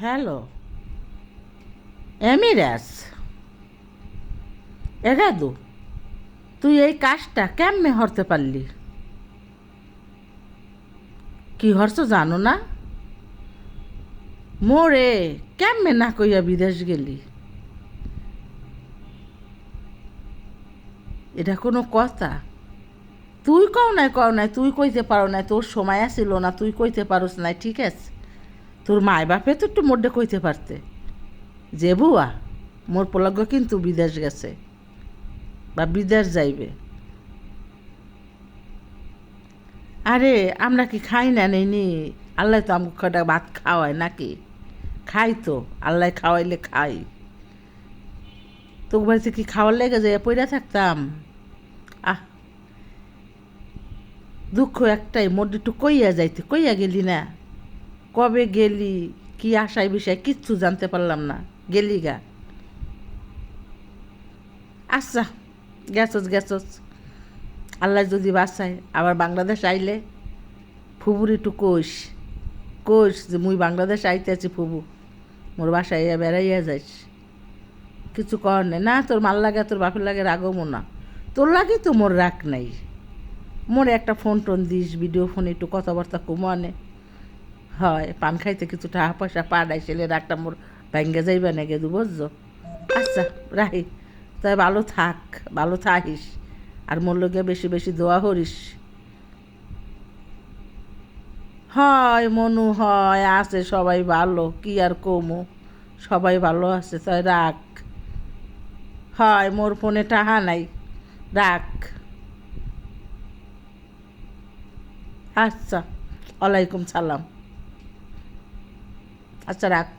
Hello, এমিরাস। এগাদু, তুই এই কাজটা কেমনে হরতে পারলি? কি হরছ জানো না? মোরে কেমনে না কইয়া বিদেশ গেলি? এটা কোনো কথা? তুই কও নাই তুই কইতে পারো নাই, তোর সময় আসিল না, তুই কইতে পারোস নাই, ঠিক আছে। তোর মায় বাপে তো একটু মোডে কইতে পারতে যে বুয়া মোর পোলাগ্য কিন্তু বিদেশ গেছে বা বিদেশ যাইবে। আরে আমরা কি খাই না নেই? আল্লাহ তো আমাকে কটা ভাত খাওয়ায় নাকি? খাই তো, আল্লাহ খাওয়াইলে খাই। তোর বাড়িতে কি খাওয়ার লেগে যায় পইরা থাকতাম? আহ, দুঃখ একটাই, মোর একটু কইয়া যাইতে, কইয়া গেলি না। কবে গেলি, কি আশায় বিষয় কিচ্ছু জানতে পারলাম না, গেলি গা। আচ্ছা, গেছস। আল্লাহ যদি বাঁচায় আবার বাংলাদেশ আইলে ফুবুর একটু কোষ কোষ যে মুই বাংলাদেশ আইতে আছি ফুবু, মোর বাসায় বেড়াইয়া যাইস। কিছু কর নেই না, তোর মাল লাগে, তোর বাপের লাগে রাগমো না। তোর লাগে তো মোর রাগ নাই। মোরে একটা ফোন টোন দিস, ভিডিও ফোনে একটু কথাবার্তা কমানে হয়। পান খাইতে কিছু টাকা পয়সা পাড়াই ছেলে রাগটা মোর ব্যাঙ্গে যাইবা না গেদু, বুঝছো? আচ্ছা, রাহি, তাই ভালো থাকিস। আর মোর লগে বেশি বেশি দোয়া করিস। হয় মনু, হয় আছে সবাই ভালো, কি আর কমু, সবাই ভালো আছে, তাই রাখ। হয় মোর ফোনে টাহা নাই, রাখ। আচ্ছা, ওয়ালাইকুম সালাম। আচ্ছা, রাখ।